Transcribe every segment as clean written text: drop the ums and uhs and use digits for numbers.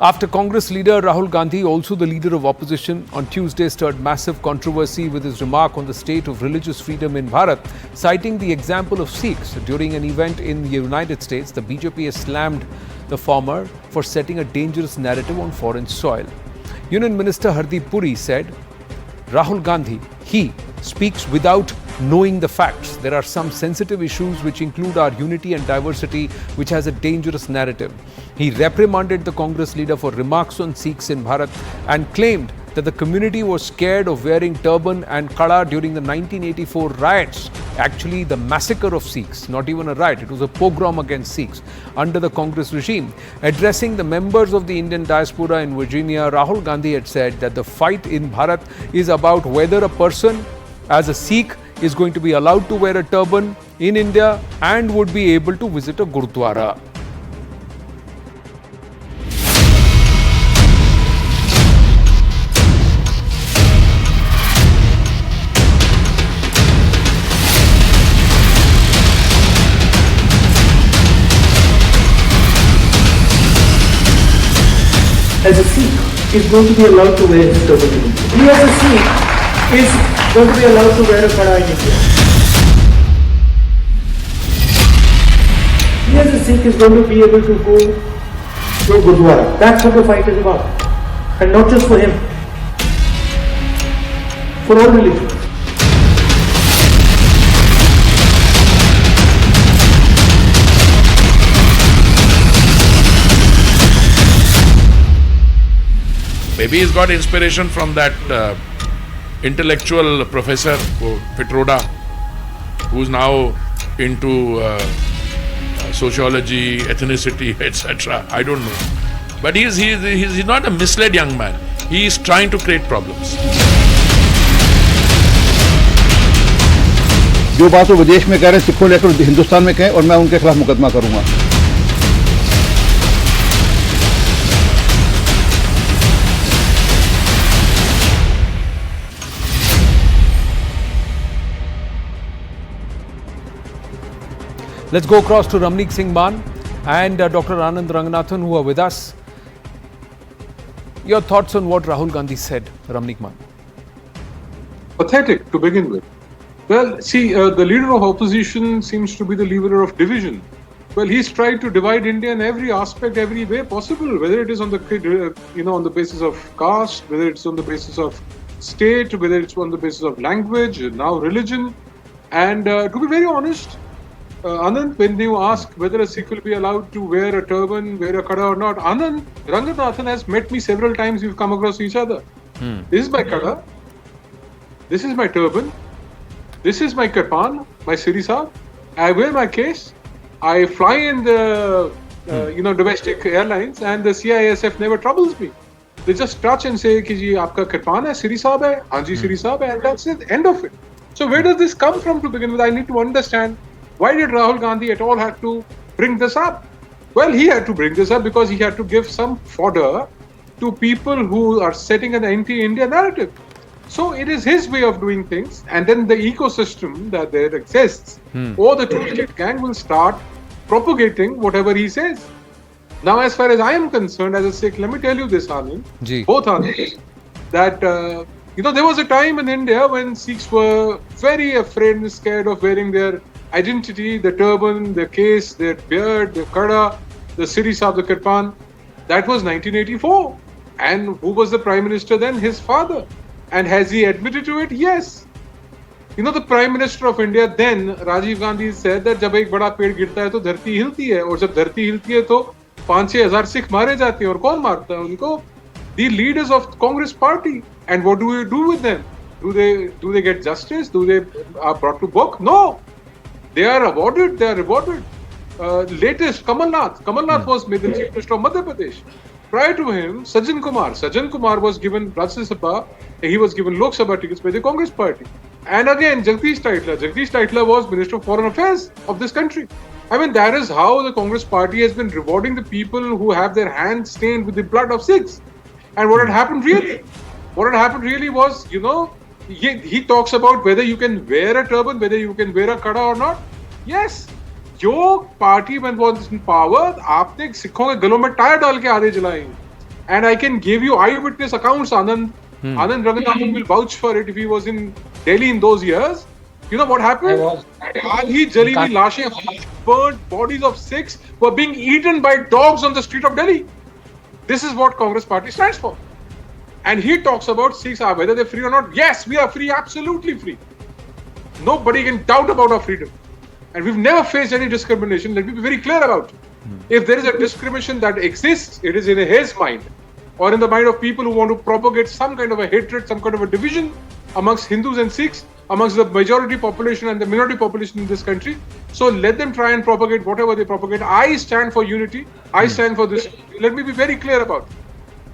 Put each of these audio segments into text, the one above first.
After Congress leader Rahul Gandhi, also the leader of opposition, on Tuesday stirred massive controversy with his remark on the state of religious freedom in Bharat, citing the example of Sikhs. During an event in the United States, the BJP has slammed the former for setting a dangerous narrative on foreign soil. Union Minister Hardeep Puri said, Rahul Gandhi, he speaks without knowing the facts. There are some sensitive issues which include our unity and diversity, which has a dangerous narrative. He reprimanded the Congress leader for remarks on Sikhs in Bharat and claimed that the community was scared of wearing turban and kada during the 1984 riots. Actually, the massacre of Sikhs, not even a riot, it was a pogrom against Sikhs under the Congress regime. Addressing the members of the Indian diaspora in Virginia, Rahul Gandhi had said that the fight in Bharat is about whether a person as a Sikh is going to be allowed to wear a turban in India and would be able to visit a Gurudwara. As a Sikh is going to be allowed to wear his turban in India. He as a Sikh is going to be allowed to wear a kada in India. He as a Sikh is going to be able to go to Gurudwara. That's what the fight is about. And not just for him. For all religions. Maybe he's got inspiration from that intellectual professor, Pitroda, who's now into sociology, ethnicity, etc. I don't know. But he's not a misled young man. He is trying to create problems. जो बात वो विदेश में कह रहे हैं सिखों लेकर हिंदुस्तान में कहें और मैं उनके खिलाफ मुकदमा करूंगा. Let's go across to Ramneek Singh Maan and Dr. Anand Ranganathan, who are with us. Your thoughts on what Rahul Gandhi said, Ramneek Maan? Pathetic to begin with. Well, see, the leader of opposition seems to be the leader of division. Well, he's tried to divide India in every aspect, every way possible, whether it is on the, on the basis of caste, whether it's on the basis of state, whether it's on the basis of language, now religion. And to be very honest, Anand, when you ask whether a Sikh will be allowed to wear a turban, wear a kada or not, Anand, Ranganathan has met me several times. We've come across each other. This is my kada. This is my turban. This is my kirpan, my sirisa. I wear my case. I fly in the, domestic airlines, and the CISF never troubles me. They just touch and say, "Ki ji, aapka kirpan hai, Siri Saab hai, haan ji Siri Saab hai," and that's it. End of it. So where does this come from to begin with? I need to understand. Why did Rahul Gandhi at all have to bring this up? Well, he had to bring this up because he had to give some fodder to people who are setting an anti-India narrative. So it is his way of doing things, and then the ecosystem that there exists, or the toolkit gang will start propagating whatever he says. Now, as far as I am concerned, as a Sikh, let me tell you this, Anand, both Anand, that there was a time in India when Sikhs were very afraid and scared of wearing their identity, the turban, the case, their beard, the kada, the Siri Saab, the kirpan. That was 1984. And who was the Prime Minister then? His father. And has he admitted to it? Yes. The Prime Minister of India then, Rajiv Gandhi, said that जब एक बड़ा पेड़ गिरता है तो धरती हिलती है, और जब धरती हिलती है तो 5-6 हजार सिख मारे जाते हैं, और कौन मारता है उनको? The leaders of Congress Party. And what do we do with them? Do they get justice? Do they are brought to book? No. They are awarded, they are rewarded. Latest, Kamal Nath was made the Chief Minister of Madhya Pradesh. Prior to him, Sajjan Kumar was given Rajya Sabha, he was given Lok Sabha tickets by the Congress Party. And again, Jagdish Taitla was Minister of Foreign Affairs of this country. I mean, that is how the Congress Party has been rewarding the people who have their hands stained with the blood of Sikhs. And what had happened really was, he talks about whether you can wear a turban, whether you can wear a kada or not. Yes, your party when was in power, आपने सिखों के गलों में tyre डाल के आधे जलाए. And I can give you eyewitness accounts, Anand. Anand Raghunathan will vouch for it if he was in Delhi in those years. You know what happened? Aagi jali huyi lashein, burnt bodies of Sikhs were being eaten by dogs on the street of Delhi. This is what Congress party stands for. And he talks about Sikhs, whether they're free or not. Yes, we are free, absolutely free. Nobody can doubt about our freedom. And we've never faced any discrimination. Let me be very clear about it. If there is a discrimination that exists, it is in his mind or in the mind of people who want to propagate some kind of a hatred, some kind of a division amongst Hindus and Sikhs, amongst the majority population and the minority population in this country. So let them try and propagate whatever they propagate. I stand for unity. I stand for this. Let me be very clear about it.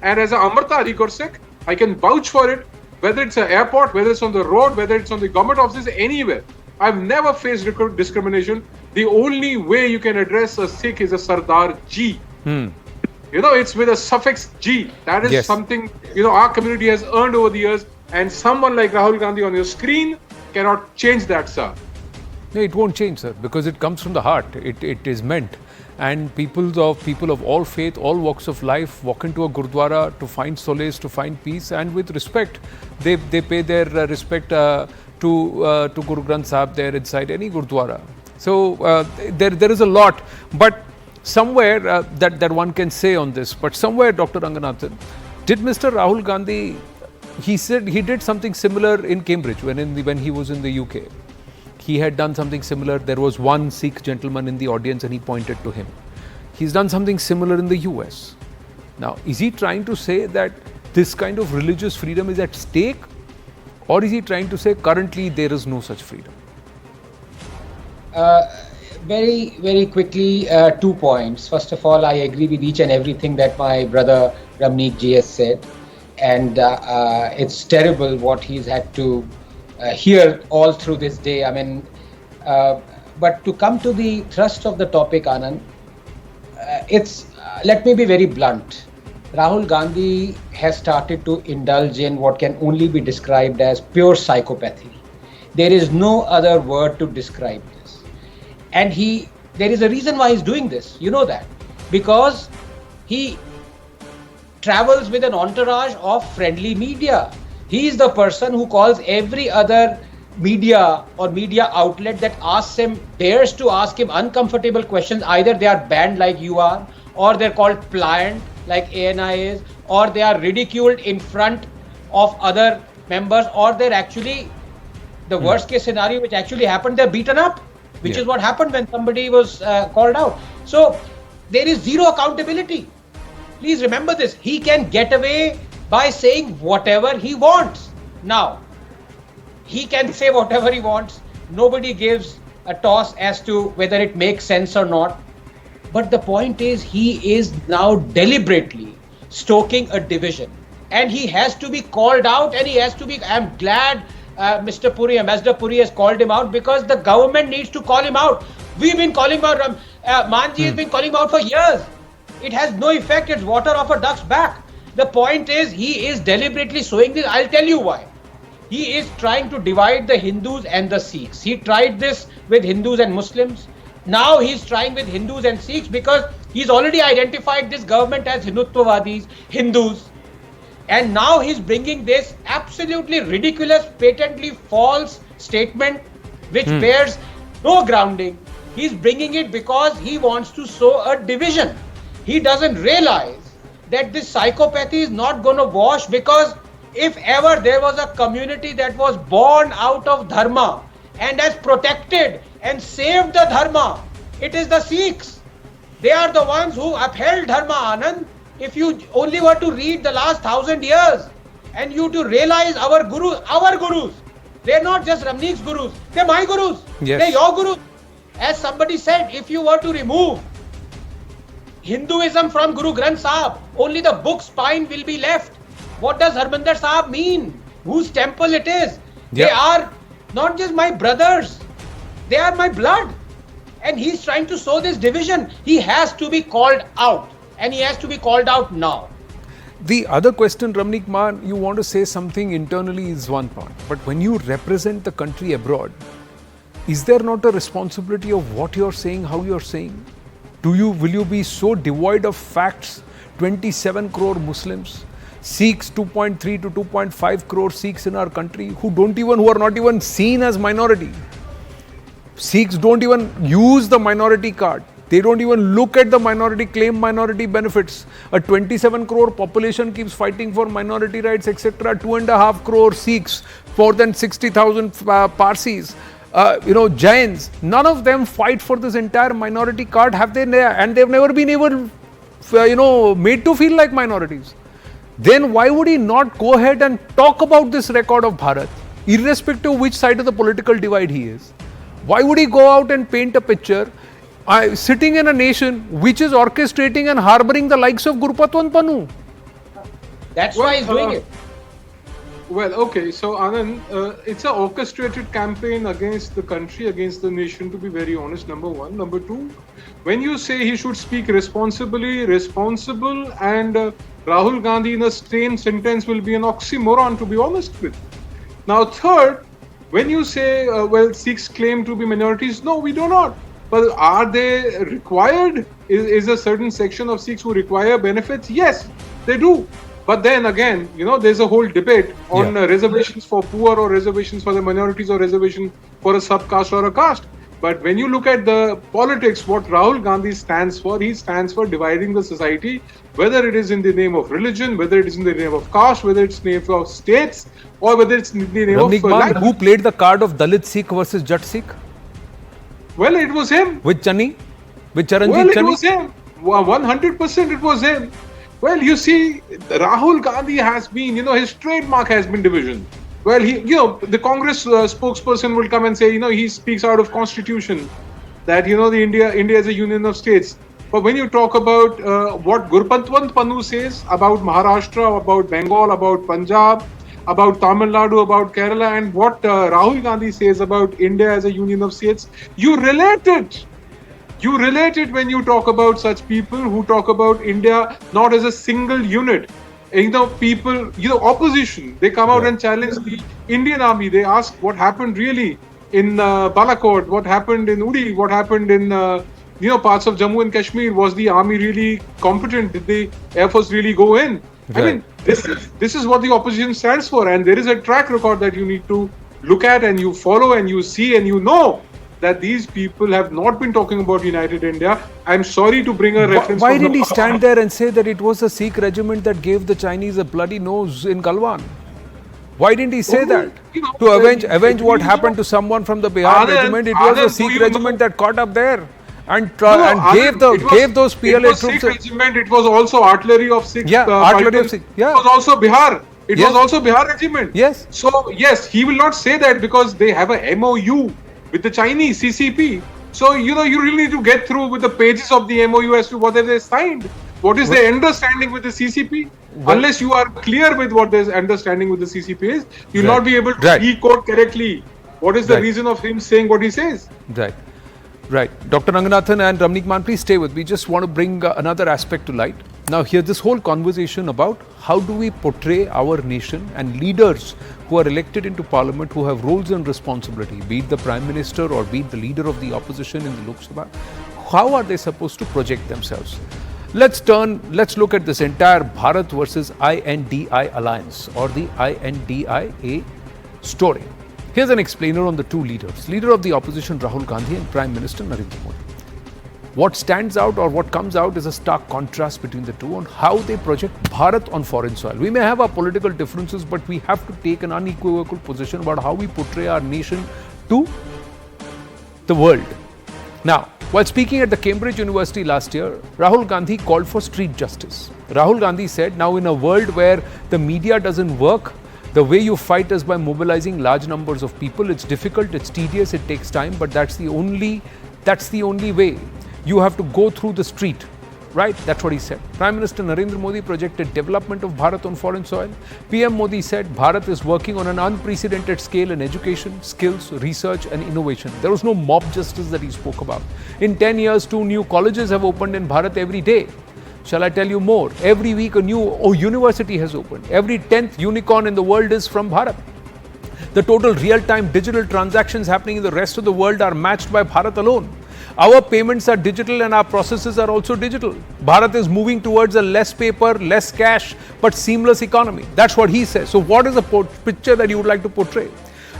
And as an Amrita Record Sikh, I can vouch for it, whether it's an airport, whether it's on the road, whether it's on the government offices, anywhere. I've never faced discrimination. The only way you can address a Sikh is a Sardar Ji. You know, it's with a suffix G. That is something, you know, our community has earned over the years. And someone like Rahul Gandhi on your screen cannot change that, sir. No, it won't change, sir, because it comes from the heart. It is meant. And people of all faith, all walks of life walk into a Gurdwara to find solace, to find peace, and with respect, they pay their respect to Guru Granth Sahib there inside any Gurdwara. So there is a lot, but somewhere that one can say on this. But somewhere, Dr. Ranganathan, did Mr. Rahul Gandhi? He said he did something similar in Cambridge when he was in the UK. He had done something similar. There was one Sikh gentleman in the audience and he pointed to him. He's done something similar in the US. Now, is he trying to say that this kind of religious freedom is at stake? Or is he trying to say currently there is no such freedom? Very, very quickly, 2 points. First of all, I agree with each and everything that my brother Ramneek ji has said. And it's terrible what he's had to hear all through this day. I mean, but to come to the thrust of the topic, Anand, let me be very blunt. Rahul Gandhi has started to indulge in what can only be described as pure psychopathy. There is no other word to describe this. And there is a reason why he's doing this. You know that. Because he travels with an entourage of friendly media. He is the person who calls every other media or media outlet that dares to ask him uncomfortable questions. Either they are banned like you are, or they're called pliant like ANI is, or they are ridiculed in front of other members, or they're actually, the worst case scenario which actually happened, they're beaten up, which is what happened when somebody was called out. So there is zero accountability. Please remember this. He can get away by saying whatever he wants. Now, he can say whatever he wants. Nobody gives a toss as to whether it makes sense or not. But the point is, he is now deliberately stoking a division. And he has to be called out, and he has to be, I'm glad Mr. Puri, Ambassador Puri has called him out, because the government needs to call him out. We've been calling out, Manji has been calling him out for years. It has no effect. It's water off a duck's back. The point is, he is deliberately sowing this. I'll tell you why. He is trying to divide the Hindus and the Sikhs. He tried this with Hindus and Muslims. Now he's trying with Hindus and Sikhs, because he's already identified this government as Hindutvadis, Hindus. And now he's bringing this absolutely ridiculous, patently false statement which bears no grounding. He's bringing it because he wants to sow a division. He doesn't realize that this psychopathy is not going to wash, because if ever there was a community that was born out of dharma and has protected and saved the dharma, it is the Sikhs. They are the ones who upheld dharma, Anand. If you only were to read the last 1,000 years and you to realize our gurus, they're not just Ramneek's gurus, they're my gurus, they're your gurus. As somebody said, if you were to remove Hinduism from Guru Granth Sahib, only the book spine will be left. What does Harmandir Sahib mean? Whose temple it is? They are not just my brothers, they are my blood. And he's trying to sow this division. He has to be called out, and he has to be called out now. The other question, Ramneek Man, you want to say something internally is one part, but when you represent the country abroad, is there not a responsibility of what you're saying, how you're saying? Will you be so devoid of facts 27 crore Muslims, Sikhs 2.3 to 2.5 crore Sikhs in our country who are not even seen as minority. Sikhs don't even use the minority card. They don't even look at the minority, claim minority benefits. A 27 crore population keeps fighting for minority rights, etc. 2.5 crore Sikhs, more than 60,000 Parsis, Jains. None of them fight for this entire minority card, have they? And they've never been able, made to feel like minorities. Then why would he not go ahead and talk about this record of Bharat, irrespective of which side of the political divide he is? Why would he go out and paint a picture sitting in a nation which is orchestrating and harboring the likes of Gurupatwan Panu? That's why he's doing it. Well, okay, so Anand, it's an orchestrated campaign against the country, against the nation, to be very honest, number one. Number two, when you say he should speak responsibly, responsible, and Rahul Gandhi in a same sentence will be an oxymoron, to be honest with. Now, third, when you say, Sikhs claim to be minorities, no, we do not. But are they required? Is a certain section of Sikhs who require benefits? Yes, they do. But then again, there's a whole debate on reservations for poor or reservations for the minorities or reservation for a subcaste or a caste. But when you look at the politics, what Rahul Gandhi stands for, he stands for dividing the society, whether it is in the name of religion, whether it is in the name of caste, whether it's in the name of states, or whether it's in the name of language. Who played the card of Dalit Sikh versus Jat Sikh? Well, it was him. With Chani? With Charanjit Well, Chani? it was him. 100% it was him. Well, you see, Rahul Gandhi has been, his trademark has been division. Well, the Congress spokesperson will come and say, he speaks out of constitution that, India is a union of states. But when you talk about what Gurupatwan Panu says about Maharashtra, about Bengal, about Punjab, about Tamil Nadu, about Kerala, and what Rahul Gandhi says about India as a union of states, you relate it. You relate it when you talk about such people who talk about India not as a single unit. People, opposition, they come out and challenge the Indian army. They ask what happened really in Balakot, what happened in Uri, what happened in parts of Jammu and Kashmir. Was the army really competent? Did the Air Force really go in? Right. I mean, this is what the opposition stands for, and there is a track record that you need to look at and you follow and you see and you know that these people have not been talking about United India. I'm sorry to bring a reference. Why didn't he stand there and say that it was a Sikh regiment that gave the Chinese a bloody nose in Galwan? Why didn't he say that? To avenge what happened to someone from the Bihar regiment, it was a Sikh regiment that caught up there and gave those PLA troops. Sikh regiment, it was also artillery of Sikh. Artillery of Sikh. Yeah. It was also Bihar. It was also Bihar regiment. Yes. So, yes, he will not say that because they have a MOU with the Chinese CCP. So, you really need to get through with the pages of the MOU as to what they signed. What is their understanding with the CCP? Unless you are clear with what their understanding with the CCP is, you'll not be able to decode correctly what is the reason of him saying what he says. Right. Dr. Ranganathan and Ramnik Man, please stay with me. Just want to bring another aspect to light. Now, here, this whole conversation about how do we portray our nation and leaders who are elected into parliament who have roles and responsibility, be it the Prime Minister or be it the leader of the opposition in the Lok Sabha, how are they supposed to project themselves? Let's look at this entire Bharat versus INDI alliance or the INDIA story. Here's an explainer on the two leaders, leader of the opposition Rahul Gandhi and Prime Minister Narendra Modi. What stands out or what comes out is a stark contrast between the two on how they project Bharat on foreign soil. We may have our political differences, but we have to take an unequivocal position about how we portray our nation to the world. Now, while speaking at the Cambridge University last year, Rahul Gandhi called for street justice. Rahul Gandhi said, now in a world where the media doesn't work, the way you fight is by mobilizing large numbers of people. It's difficult, it's tedious, it takes time, but that's the only way. You have to go through the street, right? That's what he said. Prime Minister Narendra Modi projected development of Bharat on foreign soil. PM Modi said Bharat is working on an unprecedented scale in education, skills, research and innovation. There was no mob justice that he spoke about. In 10 years, 2 new colleges have opened in Bharat every day. Shall I tell you more? Every week a new university has opened. Every 10th unicorn in the world is from Bharat. The total real-time digital transactions happening in the rest of the world are matched by Bharat alone. Our payments are digital and our processes are also digital. Bharat is moving towards a less paper, less cash, but seamless economy. That's what he says. So what is the picture that you would like to portray?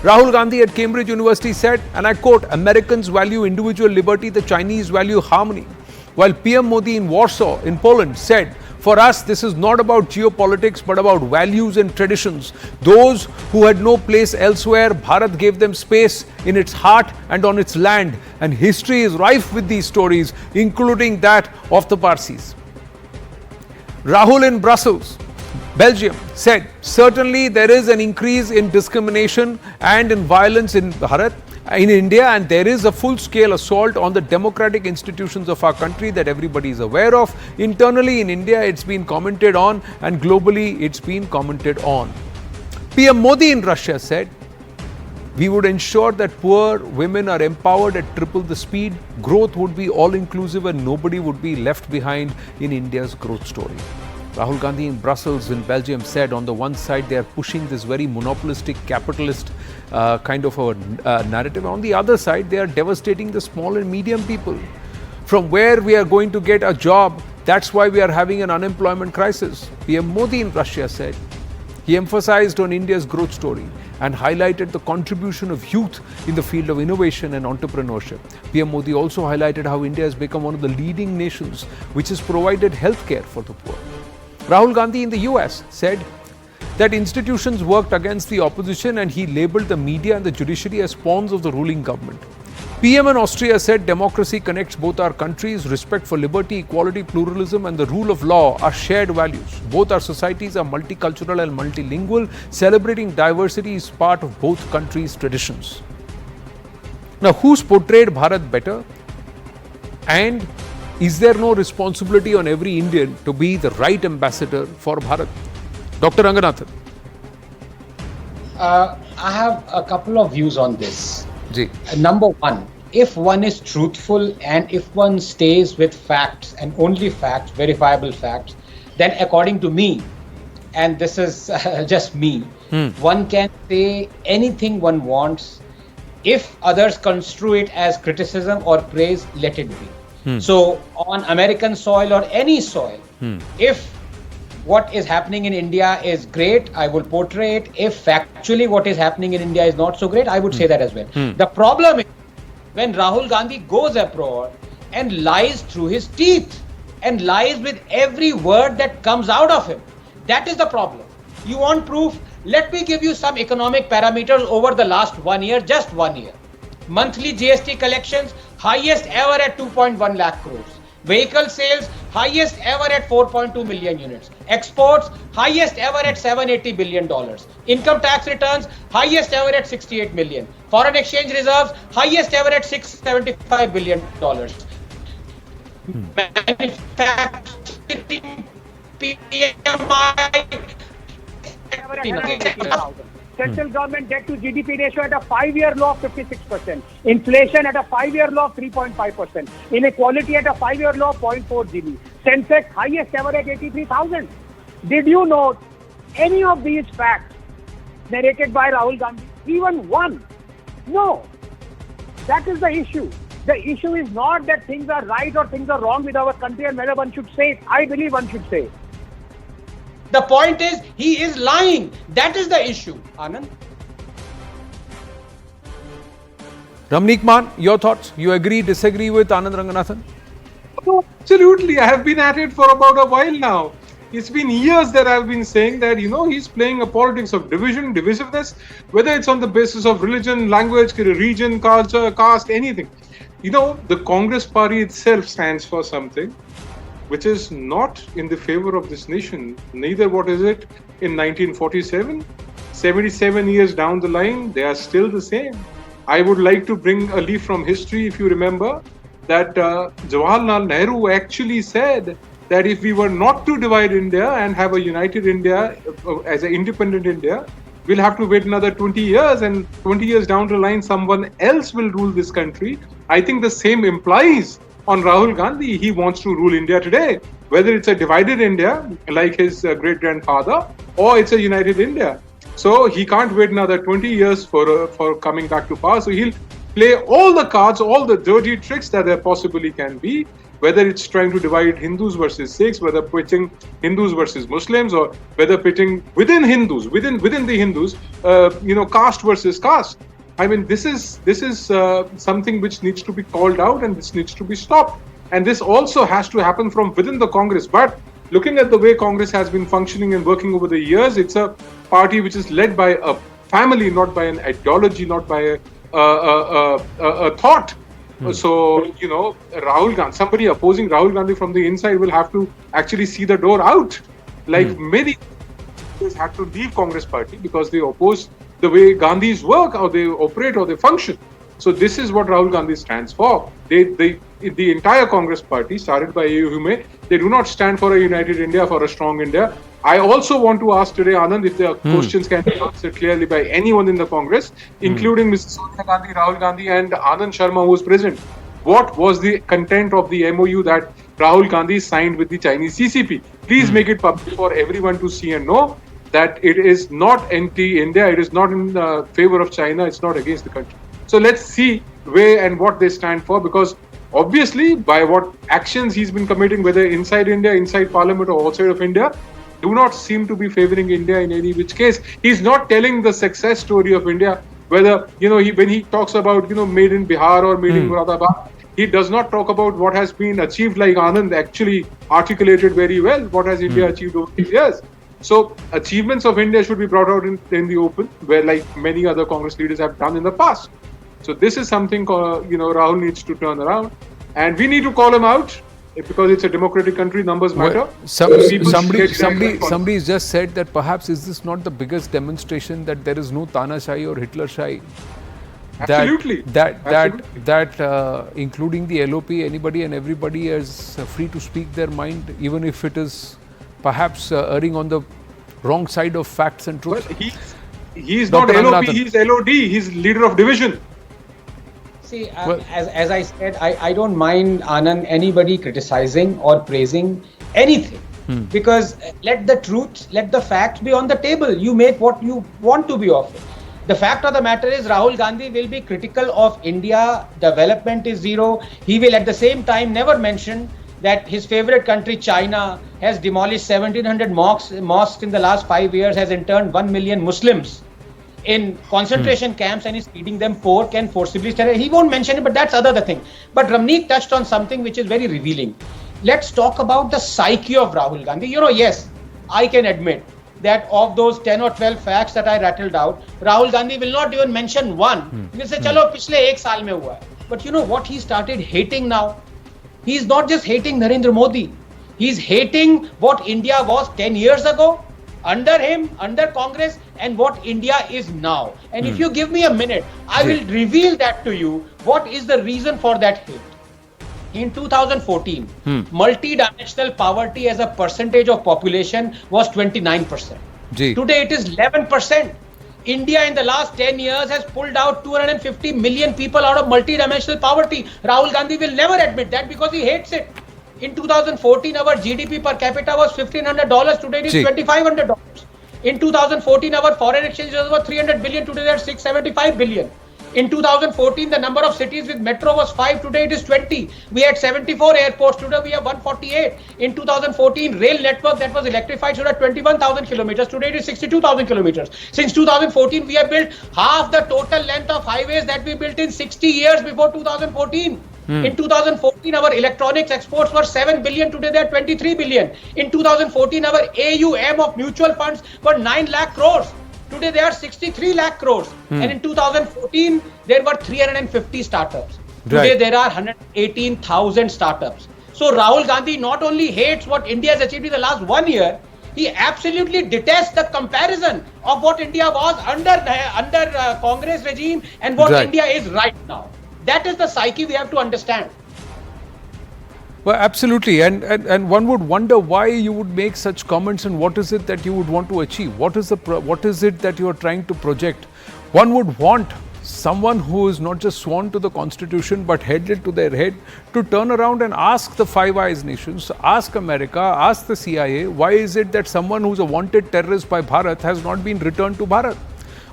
Rahul Gandhi at Cambridge University said, and I quote, Americans value individual liberty, the Chinese value harmony. While PM Modi in Warsaw, in Poland, said, for us, this is not about geopolitics, but about values and traditions. Those who had no place elsewhere, Bharat gave them space in its heart and on its land. And history is rife with these stories, including that of the Parsis. Rahul in Brussels, Belgium, said, certainly there is an increase in discrimination and in violence in India, and there is a full-scale assault on the democratic institutions of our country that everybody is aware of. Internally in India, it's been commented on, and globally, it's been commented on. PM Modi in Russia said, we would ensure that poor women are empowered at triple the speed. Growth would be all-inclusive and nobody would be left behind in India's growth story. Rahul Gandhi in Brussels in Belgium said on the one side they are pushing this very monopolistic capitalist kind of a narrative. On the other side they are devastating the small and medium people. From where we are going to get a job, that's why we are having an unemployment crisis. PM Modi in Russia said. He emphasized on India's growth story and highlighted the contribution of youth in the field of innovation and entrepreneurship. PM Modi also highlighted how India has become one of the leading nations which has provided healthcare for the poor. Rahul Gandhi in the US said that institutions worked against the opposition and he labelled the media and the judiciary as pawns of the ruling government. PM in Austria said democracy connects both our countries. Respect for liberty, equality, pluralism and the rule of law are shared values. Both our societies are multicultural and multilingual. Celebrating diversity is part of both countries' traditions. Now, who's portrayed Bharat better? And is there no responsibility on every Indian to be the right ambassador for Bharat? Dr. Ranganathan. I have a couple of views on this. Ji. Number one, if one is truthful and if one stays with facts and only facts, verifiable facts, then according to me, and this is just me, one can say anything one wants. If others construe it as criticism or praise, let it be. So on American soil or any soil, if what is happening in India is great, I will portray it. If factually what is happening in India is not so great, I would say that as well. The problem is when Rahul Gandhi goes abroad and lies through his teeth and lies with every word that comes out of him. That is the problem. You want proof? Let me give you some economic parameters over the last 1 year, just 1 year. Monthly GST collections, highest ever at 2.1 lakh crores. Vehicle sales, highest ever at 4.2 million units. Exports, highest ever at $780 billion. Income tax returns, highest ever at 68 million. Foreign exchange reserves, highest ever at $675 billion. Manufacturing PMI, Central government debt to GDP ratio at a 5-year low of 56%. Inflation at a 5-year low of 3.5%. Inequality at a 5-year low of 0.4 GB. Sensex highest ever at 83,000. Did you note any of these facts narrated by Rahul Gandhi? Even one? No. That is the issue. The issue is not that things are right or things are wrong with our country and whether one should say it. I believe one should say it. The point is, he is lying. That is the issue, Anand. Ramneek Man, your thoughts? You agree, disagree with Anand Ranganathan? No, absolutely. I have been at it for about a while now. It's been years that I've been saying that, he's playing a politics of division, divisiveness, whether it's on the basis of religion, language, region, culture, caste, anything. The Congress party itself stands for something which is not in the favor of this nation. Neither what is it in 1947, 77 years down the line, they are still the same. I would like to bring a leaf from history, if you remember, that Jawaharlal Nehru actually said that if we were not to divide India and have a united India as an independent India, we'll have to wait another 20 years and 20 years down the line, someone else will rule this country. I think the same implies on Rahul Gandhi. He wants to rule India today, whether it's a divided India like his great-grandfather or it's a united India. So he can't wait another 20 years for coming back to power. So he'll play all the cards, all the dirty tricks that there possibly can be, whether it's trying to divide Hindus versus Sikhs, whether pitting Hindus versus Muslims, or whether pitting within Hindus, within the Hindus, caste versus caste. I mean, this is something which needs to be called out, and this needs to be stopped. And this also has to happen from within the Congress. But looking at the way Congress has been functioning and working over the years, it's a party which is led by a family, not by an ideology, not by a thought. So, Rahul Gandhi, somebody opposing Rahul Gandhi from the inside will have to actually see the door out. Like many had to leave Congress party because they oppose the way Gandhis work, or they operate, or they function. So this is what Rahul Gandhi stands for. The entire Congress party, started by A.U. Hume, they do not stand for a united India, for a strong India. I also want to ask today, Anand, if the questions can be answered clearly by anyone in the Congress, including Mrs. Sonia Gandhi, Rahul Gandhi, and Anand Sharma, who was present. What was the content of the MOU that Rahul Gandhi signed with the Chinese CCP? Please make it public for everyone to see and know that it is not anti-India, it is not in favor of China, it's not against the country. So let's see where and what they stand for, because obviously by what actions he's been committing, whether inside India, inside Parliament, or outside of India, do not seem to be favoring India in any which case. He's not telling the success story of India, whether, when he talks about, made in Bihar or made in Muradabad, he does not talk about what has been achieved, like Anand actually articulated very well, what has India achieved over these years. So achievements of India should be brought out in the open, where like many other Congress leaders have done in the past. So this is something, Rahul needs to turn around, and we need to call him out, because it's a democratic country, numbers matter. Somebody just said that perhaps is this not the biggest demonstration that there is no Tanashai or Hitlershai? Absolutely. That including the LOP, anybody and everybody is free to speak their mind, even if it is perhaps erring on the wrong side of facts and truth. But he's not LOP, he's LOD, he's leader of division. See, as I said, I don't mind, Anand, anybody criticizing or praising anything. Because let the truth, let the facts be on the table. You make what you want to be of it. The fact of the matter is Rahul Gandhi will be critical of India. Development is zero. He will at the same time never mention that his favorite country, China, has demolished 1,700 mosques in the last 5 years, has interned 1 million Muslims in concentration camps, and is feeding them pork and forcibly sterile. He won't mention it, but that's the thing. But Ramneek touched on something which is very revealing. Let's talk about the psyche of Rahul Gandhi. Yes, I can admit that of those 10 or 12 facts that I rattled out, Rahul Gandhi will not even mention one. He will say, chalo, पिछले 1 साल में हुआ है. But you know what he started hating now? He's not just hating Narendra Modi. He's hating what India was 10 years ago, under him, under Congress, and what India is now. And if you give me a minute, I will reveal that to you. What is the reason for that hate? In 2014, multi-dimensional poverty as a percentage of population was 29%. Today it is 11%. India in the last 10 years has pulled out 250 million people out of multi-dimensional poverty. Rahul Gandhi will never admit that because he hates it. In 2014, our GDP per capita was $1,500. Today it is $2,500. In 2014, our foreign exchange was 300 billion. Today they are 675 billion. In 2014, the number of cities with metro was 5. Today it is 20. We had 74 airports. Today we have 148. In 2014, rail network that was electrified stood at 21,000 kilometers. Today it is 62,000 kilometers. Since 2014, we have built half the total length of highways that we built in 60 years before 2014. In 2014, our electronics exports were 7 billion. Today they are 23 billion. In 2014, our AUM of mutual funds were 9 lakh crores. Today they are 63 lakh crores. And in 2014, there were 350 startups. Today there are 118,000 startups. So Rahul Gandhi not only hates what India has achieved in the last 1 year, he absolutely detests the comparison of what India was under Congress regime and what India is right now. That is the psyche we have to understand. Well, absolutely. And one would wonder why you would make such comments, and what is it that you would want to achieve? What is it that you are trying to project? One would want someone who is not just sworn to the Constitution but held it to their head to turn around and ask the Five Eyes nations, ask America, ask the CIA, why is it that someone who's a wanted terrorist by Bharat has not been returned to Bharat?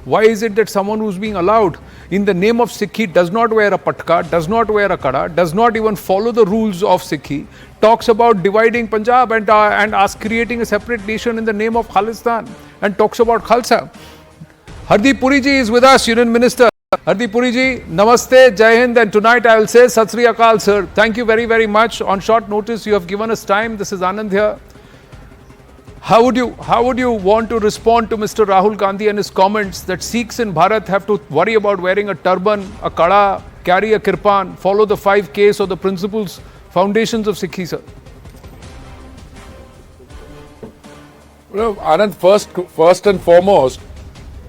Why is it that someone who's being allowed in the name of Sikhi does not wear a patka, does not wear a kada, does not even follow the rules of Sikhi, talks about dividing Punjab and creating a separate nation in the name of Khalistan and talks about Khalsa? Hardeep Puri ji is with us, Union Minister. Hardeep Puri ji, namaste, Jai Hind, and tonight I will say Sat Sri Akal, sir. Thank you very, very much. On short notice, you have given us time. This is Anand here. How would you want to respond to Mr. Rahul Gandhi and his comments that Sikhs in Bharat have to worry about wearing a turban, a kada, carry a kirpan, follow the 5 Ks or the principles, foundations of Sikhism? Well, Anand, first and foremost,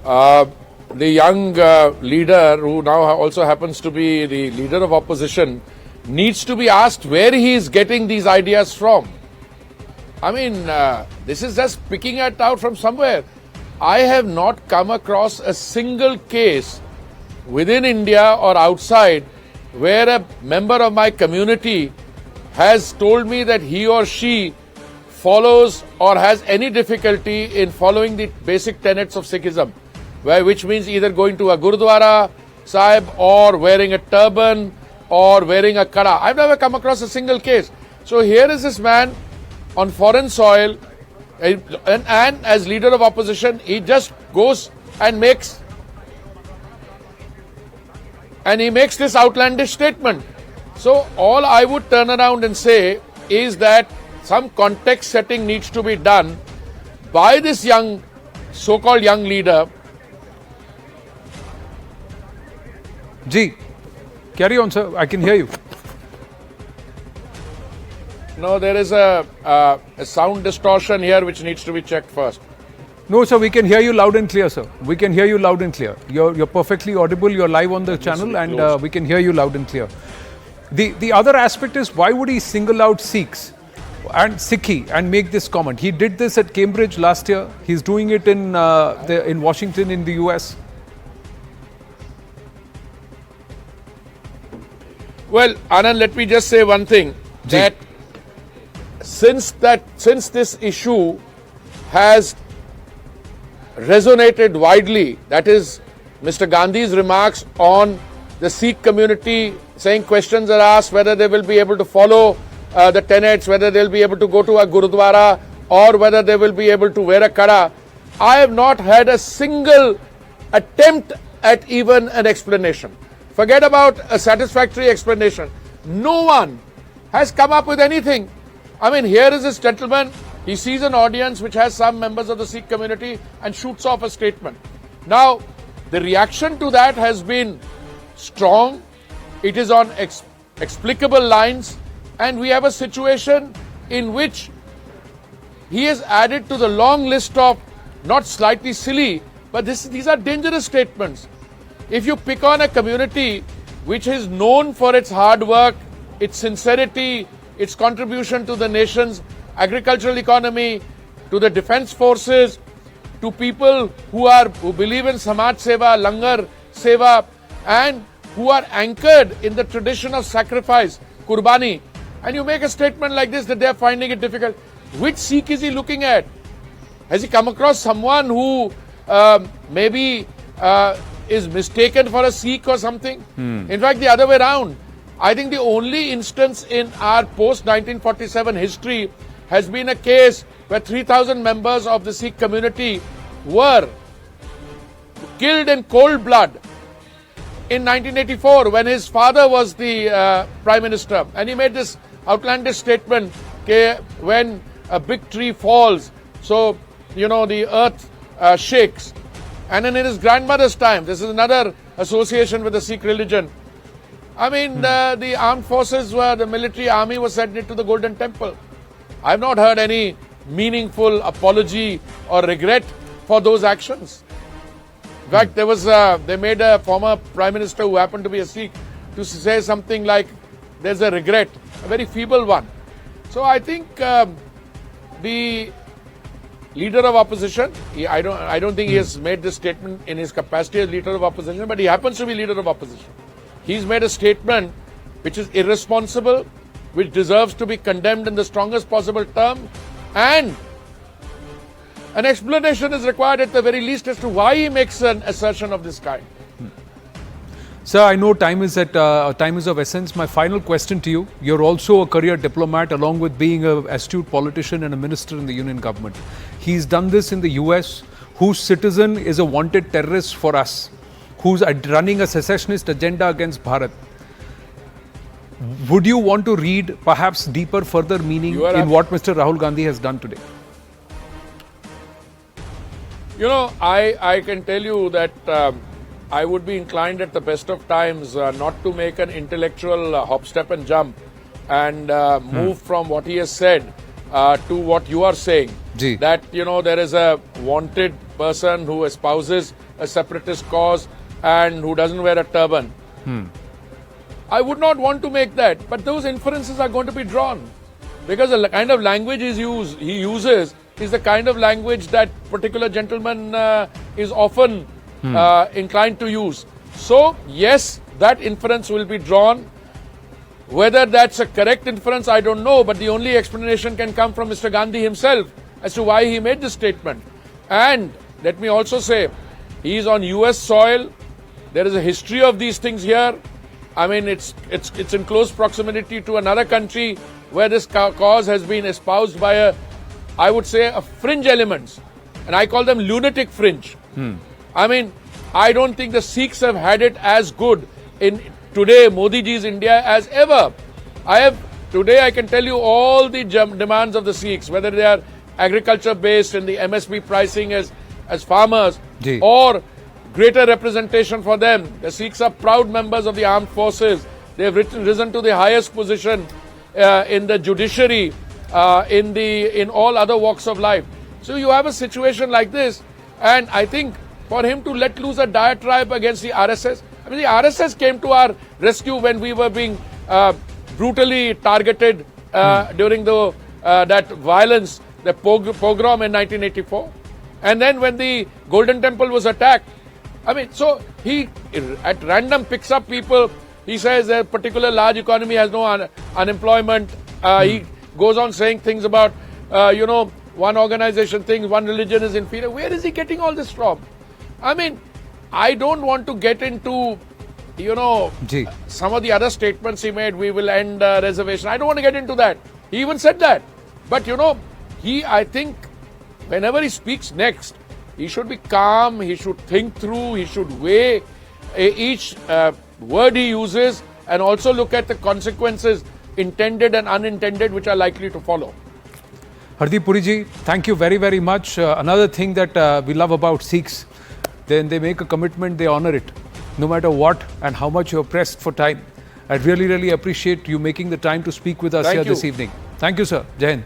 the young leader, who now also happens to be the leader of opposition, needs to be asked where he is getting these ideas from. I mean, this is just picking it out from somewhere. I have not come across a single case within India or outside where a member of my community has told me that he or she follows or has any difficulty in following the basic tenets of Sikhism, which means either going to a Gurudwara Sahib or wearing a turban or wearing a kada. I've never come across a single case. So here is this man on foreign soil, and as leader of opposition, he just goes and makes this outlandish statement. So all I would turn around and say is that some context setting needs to be done by this so-called young leader. Ji, carry on, sir. I can hear you. No, there is a sound distortion here which needs to be checked first. No, sir, we can hear you loud and clear, sir. We can hear you loud and clear. You're perfectly audible. You're live on the channel and we can hear you loud and clear. The other aspect is, why would he single out Sikhs and Sikhi and make this comment? He did this at Cambridge last year. He's doing it in Washington in the US. Well, Anand, let me just say one thing. That since this issue has resonated widely, that is Mr. Gandhi's remarks on the Sikh community, saying questions are asked whether they will be able to follow the tenets, whether they'll be able to go to a Gurudwara or whether they will be able to wear a kada, I have not had a single attempt at even an explanation. Forget about a satisfactory explanation. No one has come up with anything. I mean, here is this gentleman, he sees an audience which has some members of the Sikh community and shoots off a statement. Now, the reaction to that has been strong. It is on explicable lines, and we have a situation in which he has added to the long list of not slightly silly, but these are dangerous statements. If you pick on a community which is known for its hard work, its sincerity, its contribution to the nation's agricultural economy, to the defense forces, to people who believe in Samaj Seva, Langar Seva, and who are anchored in the tradition of sacrifice, Kurbani, and you make a statement like this that they are finding it difficult, which Sikh is he looking at? Has he come across someone who maybe is mistaken for a Sikh or something? In fact, the other way around. I think the only instance in our post-1947 history has been a case where 3,000 members of the Sikh community were killed in cold blood in 1984 when his father was the Prime Minister. And he made this outlandish statement, when a big tree falls, so, the earth shakes. And in his grandmother's time, this is another association with the Sikh religion. I mean, the armed forces the military army was sent into the Golden Temple. I have not heard any meaningful apology or regret for those actions. In fact, they made a former Prime Minister who happened to be a Sikh to say something like, there's a regret, a very feeble one. So I think the leader of opposition, I don't think he has made this statement in his capacity as leader of opposition, but he happens to be leader of opposition. He's made a statement which is irresponsible, which deserves to be condemned in the strongest possible term, and An explanation is required at the very least as to why he makes an assertion of this kind. Sir, I know time is of essence. My final question to you: you're also a career diplomat, along with being an astute politician and a minister in the union government. He's done this in the US, whose citizen is a wanted terrorist for us, who's running a secessionist agenda against Bharat. Would you want to read perhaps deeper, further meaning in what Mr. Rahul Gandhi has done today? You know, I can tell you that I would be inclined at the best of times not to make an intellectual hop, step and jump and move from what he has said to what you are saying. That, you know, there is a wanted person who espouses a separatist cause and who doesn't wear a turban. I would not want to make that, but those inferences are going to be drawn because the kind of language he uses is the kind of language that particular gentleman is often inclined to use. So, yes, that inference will be drawn. Whether that's a correct inference, I don't know, but the only explanation can come from Mr. Gandhi himself as to why he made this statement. And let me also say, he is on US soil. There is a history of these things here. I mean, it's in close proximity to another country where this cause has been espoused by I would say, fringe elements. And I call them lunatic fringe. I mean, I don't think the Sikhs have had it as good in today, Modi ji's India, as ever. Today I can tell you all the demands of the Sikhs, whether they are agriculture based and the MSP pricing as farmers or greater representation for them. The Sikhs are proud members of the armed forces. They have risen to the highest position in the judiciary, in all other walks of life. So you have a situation like this, and I think for him to let loose a diatribe against the RSS, I mean the RSS came to our rescue when we were being brutally targeted during that violence, the pogrom in 1984, and then when the Golden Temple was attacked. I mean, so he at random picks up people. He says a particular large economy has no unemployment. He goes on saying things about, one organization thinks one religion is inferior. Where is he getting all this from? I mean, I don't want to get into, some of the other statements he made. We will end reservation. I don't want to get into that. He even said that. But, I think, whenever he speaks next, he should be calm, he should think through, he should weigh each word he uses and also look at the consequences, intended and unintended, which are likely to follow. Hardeep Puri ji, thank you very, very much. Another thing that we love about Sikhs, then they make a commitment, they honor it, no matter what and how much you're pressed for time. I really, really appreciate you making the time to speak with us this evening. Thank you, sir. Jai Hind.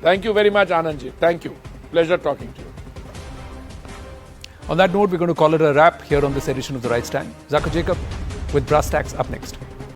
Thank you very much, Anandji. Thank you. Pleasure talking to you. On that note, we're going to call it a wrap here on this edition of The Right Stand. Zaka Jacob with Brass Tacks up next.